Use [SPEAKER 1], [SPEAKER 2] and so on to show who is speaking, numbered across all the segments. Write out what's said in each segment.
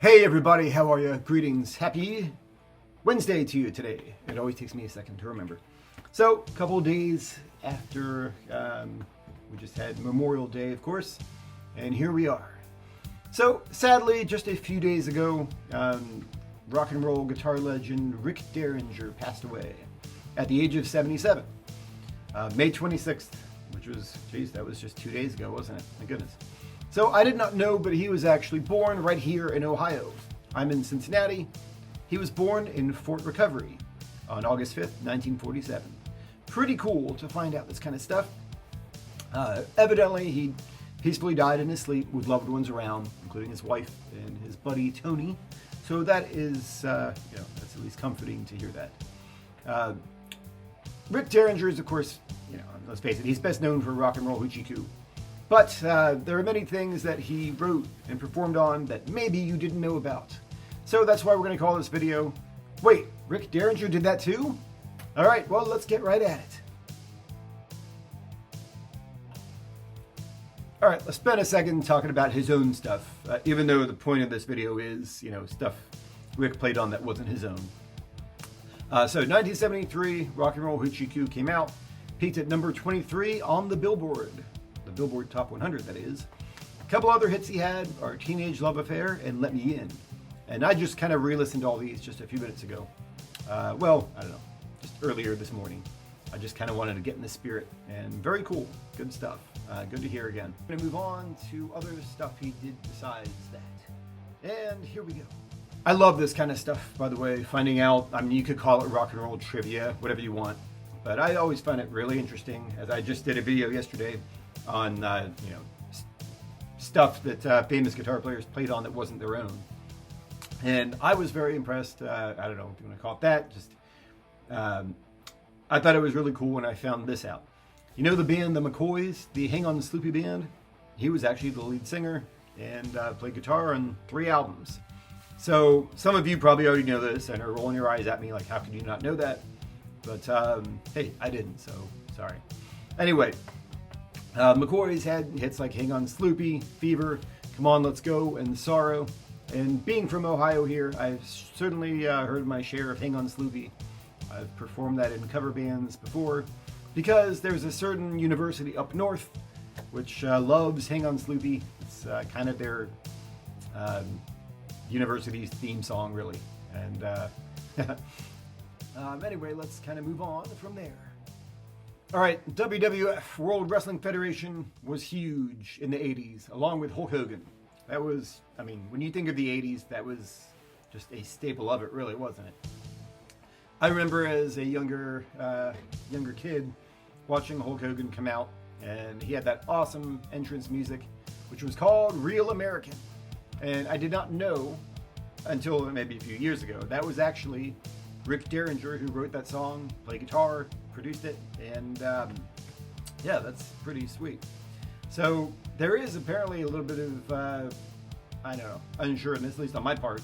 [SPEAKER 1] Hey everybody, how are you? Greetings. Happy Wednesday to you today. It always takes me a second to remember. So, a couple of days after we just had Memorial Day, of course, and here we are. So, sadly, just a few days ago, rock and roll guitar legend Rick Derringer passed away at the age of 77. May 26th, which was, geez, that was just 2 days ago, wasn't it? My goodness. So I did not know, but he was actually born right here in Ohio. I'm in Cincinnati. He was born in Fort Recovery on August 5th, 1947. Pretty cool to find out this kind of stuff. Evidently, he peacefully died in his sleep with loved ones around, including his wife and his buddy Tony. So that is, that's at least comforting to hear that. Rick Derringer is, of course, let's face it, he's best known for rock and roll hoochie coo. But there are many things that he wrote and performed on that maybe you didn't know about. So that's why we're going to call this video, Wait, Rick Derringer did that too? Alright, well, let's get right at it. Alright, let's spend a second talking about his own stuff, even though the point of this video is, stuff Rick played on that wasn't his own. So 1973, Rock and Roll Hoochie Coo came out, peaked at number 23 on the Billboard Top 100, that is. A couple other hits he had are Teenage Love Affair and Let Me In. And I just kind of re-listened to all these just a few minutes ago. Well, I don't know, just earlier this morning. I just kind of wanted to get in the spirit, and very cool, good stuff. Good to hear again. I'm going to move on to other stuff he did besides that. And here we go. I love this kind of stuff, by the way, finding out, you could call it rock and roll trivia, whatever you want. But I always find it really interesting, as I just did a video yesterday on stuff that famous guitar players played on that wasn't their own, and I was very impressed. I don't know if you want to call it that. Just I thought it was really cool when I found this out. You know the band the McCoys, the Hang On Sloopy band? He was actually the lead singer and played guitar on 3 albums. So some of you probably already know this and are rolling your eyes at me like, how could you not know that? But hey, I didn't, so sorry. Anyway. McCoy's had hits like Hang On Sloopy, Fever, Come On Let's Go, and Sorrow. And being from Ohio here, I've certainly heard my share of Hang On Sloopy. I've performed that in cover bands before because there's a certain university up north which loves Hang On Sloopy. It's kind of their university's theme song, really. And anyway, let's kind of move on from there. All right, WWF, World Wrestling Federation, was huge in the 80s, along with Hulk Hogan. That was, when you think of the 80s, that was just a staple of it, really, wasn't it? I remember as a younger kid watching Hulk Hogan come out, and he had that awesome entrance music, which was called Real American. And I did not know, until maybe a few years ago, that was actually Rick Derringer who wrote that song, played guitar, produced it, and yeah, that's pretty sweet. So there is apparently a little bit of, unsureness, at least on my part.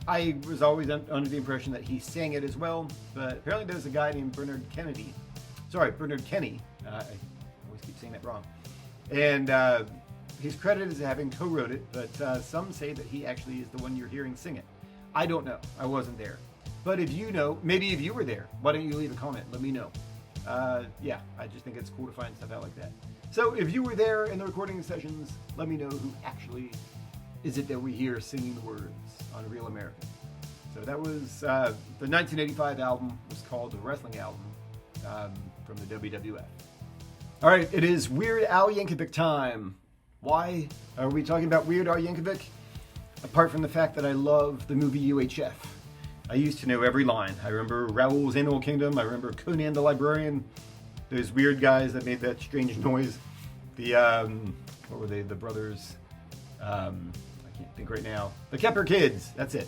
[SPEAKER 1] I was always under the impression that he sang it as well, but apparently there's a guy named Bernard Kenny. I always keep saying that wrong. And he's credited as having co-wrote it, but some say that he actually is the one you're hearing sing it. I don't know. I wasn't there. But if you know, maybe if you were there, why don't you leave a comment? Let me know. Yeah, I just think it's cool to find stuff out like that. So if you were there in the recording sessions, let me know who actually is it that we hear singing the words on Real American. So that was the 1985 album was called the Wrestling Album from the WWF. All right, it is Weird Al Yankovic time. Why are we talking about Weird Al Yankovic? Apart from the fact that I love the movie UHF. I used to know every line. I remember Raoul's Animal Kingdom. I remember Conan the Librarian. Those weird guys that made that strange noise. The, what were they? The brothers. I can't think right now. The Kepper Kids. That's it.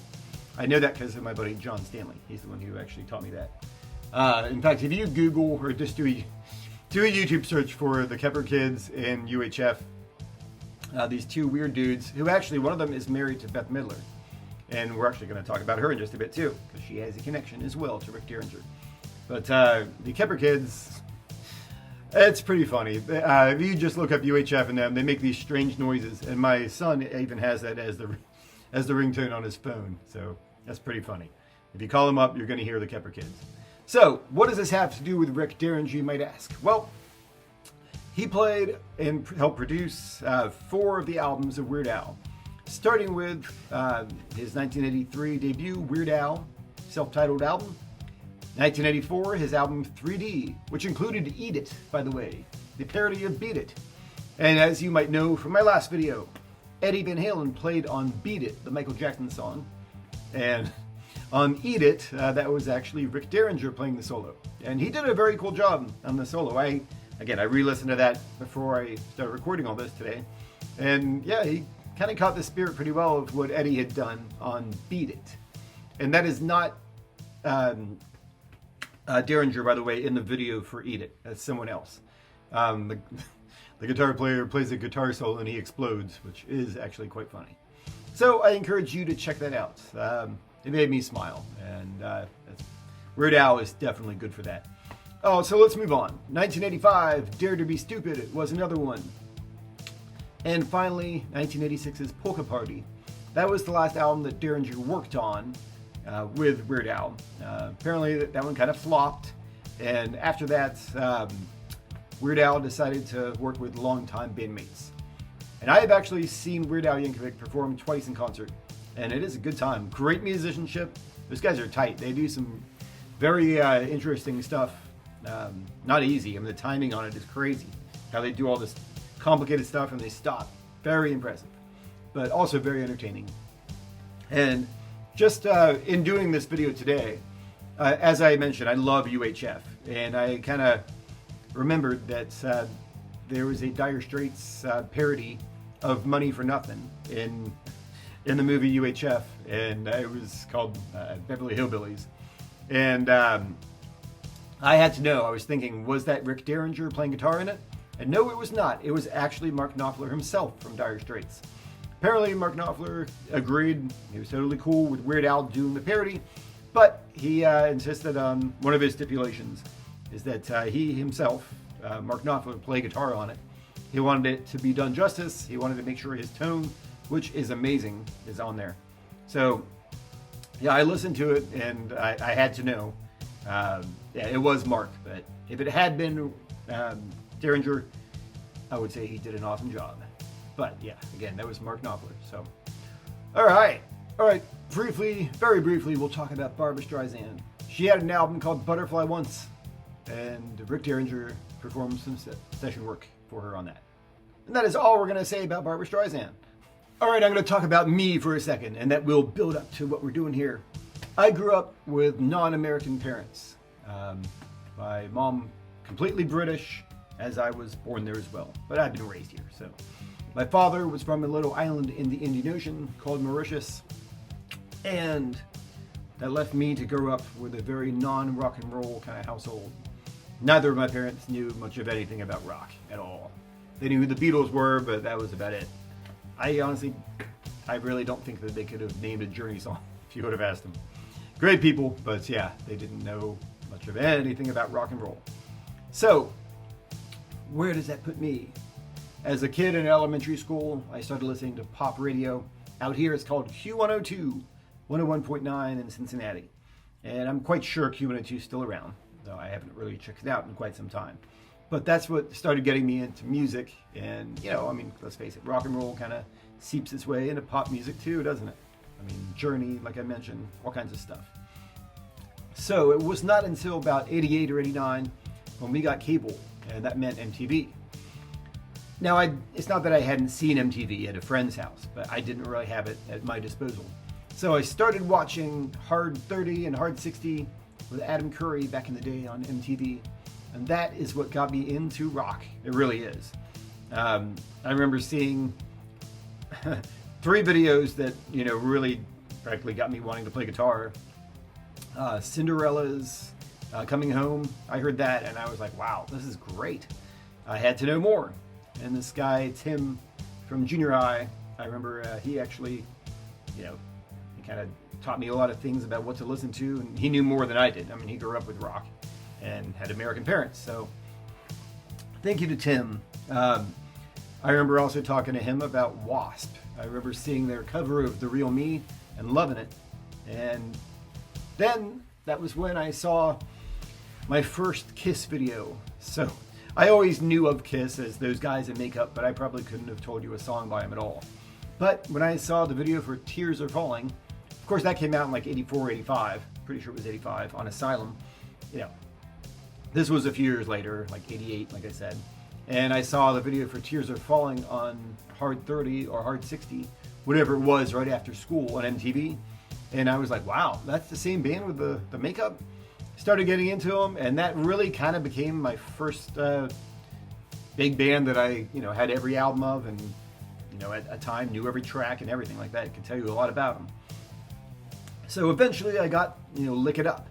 [SPEAKER 1] I know that because of my buddy John Stanley. He's the one who actually taught me that. In fact, if you Google or just do a YouTube search for the Kepper Kids and UHF, these 2 weird dudes, who actually, one of them is married to Bette Midler. And we're actually going to talk about her in just a bit too, because she has a connection as well to Rick Derringer. But the Kepper Kids, it's pretty funny. If you just look up UHF and them, they make these strange noises. And my son even has that as as the ringtone on his phone. So that's pretty funny. If you call him up, you're going to hear the Kepper Kids. So what does this have to do with Rick Derringer, you might ask? Well, he played and helped produce 4 of the albums of Weird Al, starting with his 1983 debut, Weird Al, self-titled album. 1984, his album 3D, which included Eat It, by the way, the parody of Beat It. And as you might know from my last video, Eddie Van Halen played on Beat It, the Michael Jackson song. And on Eat It, that was actually Rick Derringer playing the solo. And he did a very cool job on the solo. I re-listened to that before I started recording all this today. And yeah, he kind of caught the spirit pretty well of what Eddie had done on Beat It. And that is not Derringer, by the way, in the video for Eat It. That's someone else. The guitar player plays a guitar solo and he explodes, which is actually quite funny. So I encourage you to check that out. It made me smile, and Weird Al is definitely good for that. Oh, so let's move on. 1985, Dare to Be Stupid was another one. And finally, 1986's Polka Party. That was the last album that Derringer worked on with Weird Al. Apparently that one kind of flopped, and after that, Weird Al decided to work with longtime bandmates. And I have actually seen Weird Al Yankovic perform twice in concert, and it is a good time. Great musicianship. Those guys are tight. They do some very interesting stuff. Not easy. I mean, the timing on it is crazy. How they do all this complicated stuff and they stop. Very impressive, but also very entertaining. And just in doing this video today, as I mentioned, I love UHF, and I kind of remembered that there was a Dire Straits parody of Money for Nothing in the movie UHF, and it was called Beverly Hillbillies. And I had to know, I was thinking, was that Rick Derringer playing guitar in it? And no, it was not. It was actually Mark Knopfler himself from Dire Straits. Apparently, Mark Knopfler agreed. He was totally cool with Weird Al doing the parody, but he insisted on one of his stipulations is that he himself, Mark Knopfler, play guitar on it. He wanted it to be done justice. He wanted to make sure his tone, which is amazing, is on there. So, yeah, I listened to it, and I had to know. Yeah, it was Mark, but if it had been Derringer, I would say he did an awesome job. But yeah, again, that was Mark Knopfler. So, all right, briefly, very briefly, we'll talk about Barbra Streisand. She had an album called Butterfly Once, and Rick Derringer performed some session work for her on that. And that is all we're going to say about Barbra Streisand. All right, I'm going to talk about me for a second, and that will build up to what we're doing here. I grew up with non-American parents. My mom, completely British, as I was born there as well, but I've been raised here. So, my father was from a little island in the Indian Ocean called Mauritius, and that left me to grow up with a very non-rock and roll kind of household. Neither of my parents knew much of anything about rock at all. They knew who the Beatles were, but that was about it. I really don't think that they could have named a Journey song if you would have asked them. Great people, but yeah, they didn't know much of anything about rock and roll. So, where does that put me? As a kid in elementary school, I started listening to pop radio. Out here it's called Q102, 101.9 in Cincinnati. And I'm quite sure Q102 is still around, though I haven't really checked it out in quite some time. But that's what started getting me into music. And, you know, I mean, let's face it, rock and roll kind of seeps its way into pop music too, doesn't it? I mean, Journey, like I mentioned, all kinds of stuff. So it was not until about 88 or 89 when we got cable, and that meant MTV. Now, it's not that I hadn't seen MTV at a friend's house, but I didn't really have it at my disposal. So I started watching Hard 30 and Hard 60 with Adam Curry back in the day on MTV. And that is what got me into rock. It really is. I remember seeing 3 videos that, you know, really practically got me wanting to play guitar. Cinderella's Coming Home. I heard that and I was like, wow, this is great. I had to know more. And this guy, Tim from junior high, I remember he actually, you know, he kind of taught me a lot of things about what to listen to. And he knew more than I did. I mean, he grew up with rock and had American parents. So thank you to Tim. I remember also talking to him about Wasp. I remember seeing their cover of The Real Me and loving it. And then that was when I saw my first Kiss video. So I always knew of Kiss as those guys in makeup, but I probably couldn't have told you a song by them at all. But when I saw the video for Tears Are Falling, of course that came out in like 84, 85, pretty sure it was 85, on Asylum. You know, this was a few years later, like 88, like I said. And I saw the video for Tears Are Falling on Hard 30 or Hard 60, whatever it was, right after school on MTV. And I was like, wow, that's the same band with the makeup? Started getting into them, and that really kind of became my first big band that I, had every album of, and, at a time knew every track and everything like that. I could tell you a lot about them. So eventually I got, Lick It Up.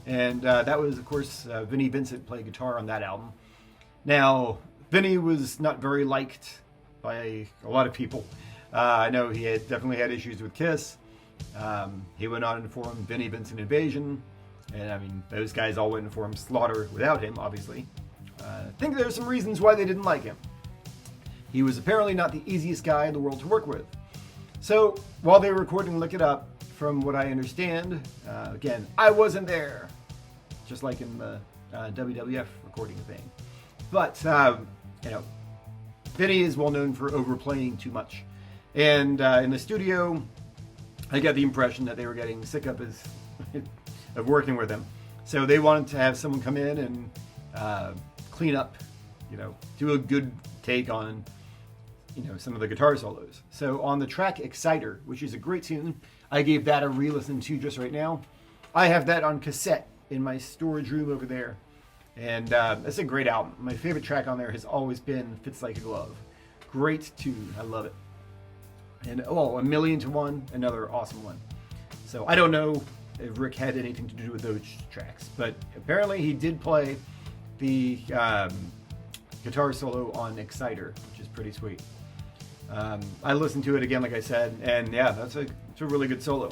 [SPEAKER 1] And that was, of course, Vinnie Vincent played guitar on that album. Now, Vinnie was not very liked by a lot of people. I know he had definitely had issues with Kiss. He went on to form Vinnie Vincent Invasion. And I mean, those guys all went and formed Slaughter without him, obviously. I think there's some reasons why they didn't like him. He was apparently not the easiest guy in the world to work with. So, while they were recording Lick It Up, from what I understand, again, I wasn't there, just like in the WWF recording thing. But, Vinnie is well known for overplaying too much. And in the studio, I got the impression that they were getting sick of of working with him. So they wanted to have someone come in and clean up, do a good take on, some of the guitar solos. So on the track Exciter, which is a great tune, I gave that a re-listen to just right now. I have that on cassette in my storage room over there. And it's a great album. My favorite track on there has always been Fits Like a Glove. Great tune. I love it. And, A Million to One, another awesome one. So I don't know if Rick had anything to do with those tracks, but apparently he did play the guitar solo on Exciter, which is pretty sweet. I listened to it again, like I said, and yeah, it's a really good solo.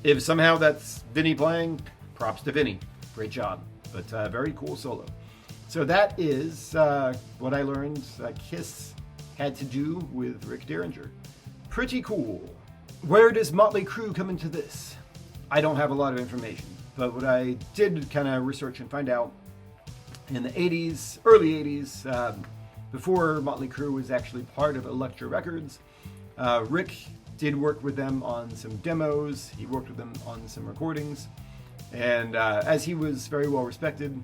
[SPEAKER 1] If somehow that's Vinnie playing, props to Vinnie. Great job. But very cool solo. So that is what I learned Kiss had to do with Rick Derringer. Pretty cool. Where does Motley Crue come into this? I don't have a lot of information, but what I did kind of research and find out, in the 80s, early 80s, before Motley Crue was actually part of Elektra Records, Rick did work with them on some demos. He worked with them on some recordings. And as he was very well respected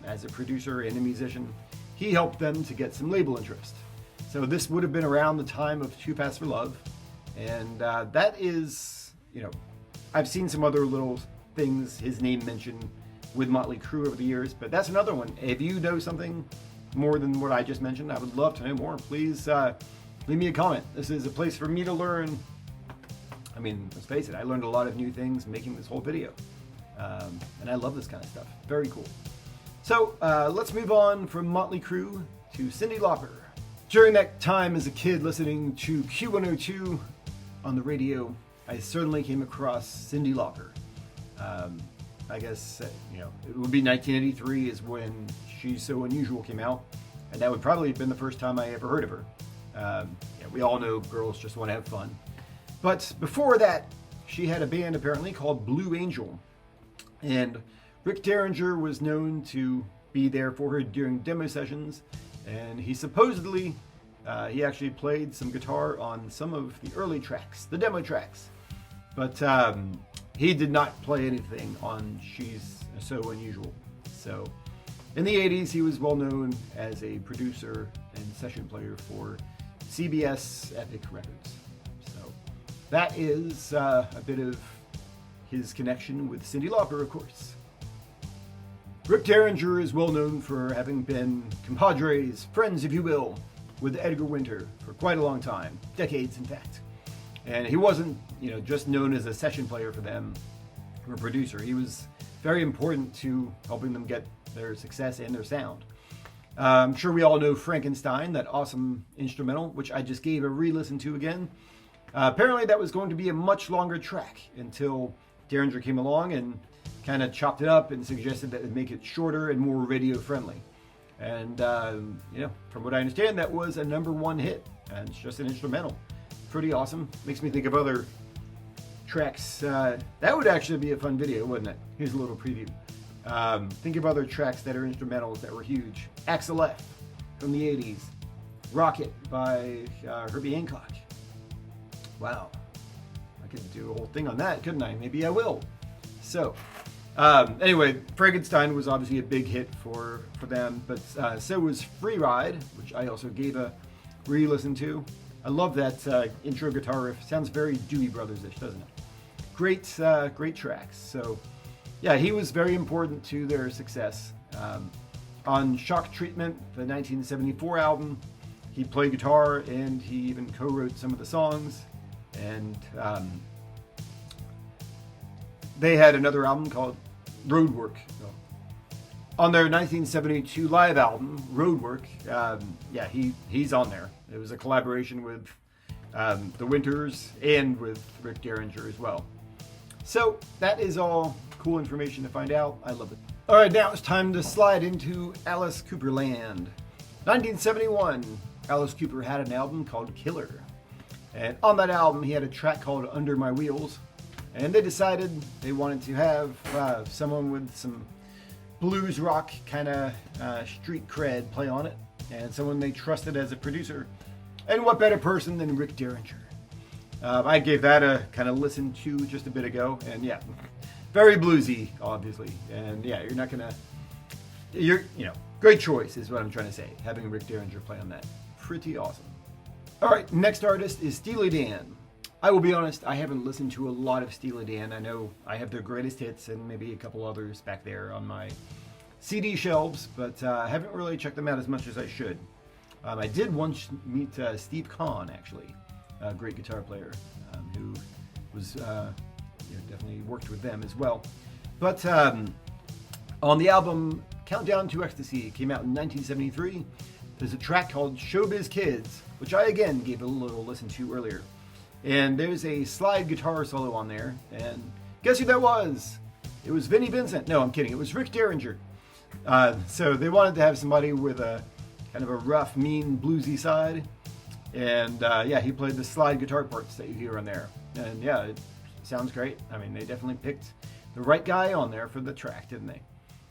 [SPEAKER 1] as a producer and a musician, he helped them to get some label interest. So this would have been around the time of Too Fast for Love. And that is, I've seen some other little things his name mentioned with Motley Crue over the years, but that's another one. If you know something more than what I just mentioned, I would love to know more. Please leave me a comment. This is a place for me to learn. I mean, let's face it, I learned a lot of new things making this whole video. And I love this kind of stuff. Very cool. So let's move on from Motley Crue to Cyndi Lauper. During that time as a kid listening to Q102 on the radio, I certainly came across Cyndi Lauper. I guess, it would be 1983 is when She's So Unusual came out. And that would probably have been the first time I ever heard of her. We all know girls just want to have fun. But before that, she had a band apparently called Blue Angel. And Rick Derringer was known to be there for her during demo sessions. And he supposedly, he actually played some guitar on some of the early tracks, the demo tracks. But he did not play anything on She's So Unusual. So in the 80s, he was well known as a producer and session player for CBS Epic Records. So that is a bit of his connection with Cyndi Lauper, of course. Rick Derringer is well known for having been compadres, friends if you will, with Edgar Winter for quite a long time, decades in fact. And he wasn't, just known as a session player for them or a producer. He was very important to helping them get their success and their sound. I'm sure we all know Frankenstein, that awesome instrumental, which I just gave a re-listen to again. Apparently that was going to be a much longer track until Derringer came along and kind of chopped it up and suggested that it make it shorter and more radio friendly. And, from what I understand, that was a #1 hit, and it's just an instrumental. pretty awesome. Makes me think of other tracks. That would actually be a fun video, wouldn't it? Here's a little preview. Think of other tracks that are instrumentals that were huge. Axel F from the 80s. Rocket by Herbie Hancock. Wow. I could do a whole thing on that, couldn't I? Maybe I will. So, anyway, Frankenstein was obviously a big hit for them, but so was Free Ride, which I also gave a re-listen to. I love that intro guitar riff. Sounds very Doobie Brothers-ish, doesn't it? Great tracks. So, yeah, he was very important to their success. On Shock Treatment, the 1974 album, he played guitar and he even co-wrote some of the songs. And they had another album called Roadwork. On their 1972 live album, Roadwork, yeah, he's on there. It was a collaboration with the Winters and with Rick Derringer as well. So that is all cool information to find out. I love it. All right, now it's time to slide into Alice Cooper land. 1971, Alice Cooper had an album called Killer. And on that album, he had a track called Under My Wheels. And they decided they wanted to have someone with some blues rock kind of street cred play on it. And someone they trusted as a producer. And what better person than Rick Derringer? I gave that a kind of listen to just a bit ago. And yeah, very bluesy, obviously. And yeah, you're not going to... great choice is what I'm trying to say. Having Rick Derringer play on that. Pretty awesome. All right, next artist is Steely Dan. I will be honest, I haven't listened to a lot of Steely Dan. I know I have their greatest hits and maybe a couple others back there on my CD shelves, but I haven't really checked them out as much as I should. I did once meet Steve Kahn, actually, a great guitar player who was definitely worked with them as well. But on the album Countdown to Ecstasy, it came out in 1973. There's a track called Showbiz Kids, which I again gave a little listen to earlier. And there's a slide guitar solo on there. And guess who that was? It was Vinnie Vincent. No, I'm kidding. It was Rick Derringer. So they wanted to have somebody with a kind of a rough, mean, bluesy side. And yeah, he played the slide guitar parts that you hear on there. And yeah, it sounds great. I mean, they definitely picked the right guy on there for the track, didn't they?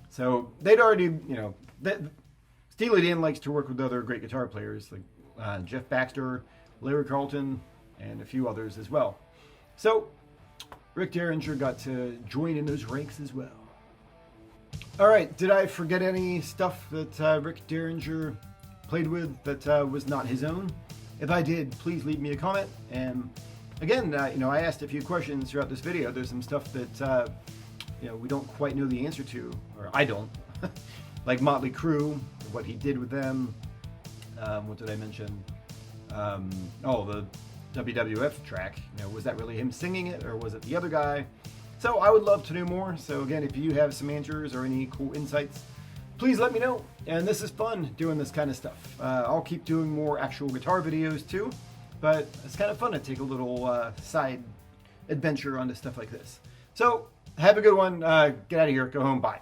[SPEAKER 1] So they'd already, Steely Dan likes to work with other great guitar players like Jeff Baxter, Larry Carlton, and a few others as well. So Rick Derringer got to join in those ranks as well. All right, did I forget any stuff that Rick Derringer played with that was not his own? If I did, please leave me a comment. And again, I asked a few questions throughout this video. There's some stuff that we don't quite know the answer to, or I don't. Like Motley Crue, what he did with them. What did I mention? The WWF track. Was that really him singing it, or was it the other guy? So I would love to know more. So again, if you have some answers or any cool insights, please let me know. And this is fun doing this kind of stuff. I'll keep doing more actual guitar videos too, but it's kind of fun to take a little side adventure onto stuff like this. So have a good one. Get out of here. Go home. Bye.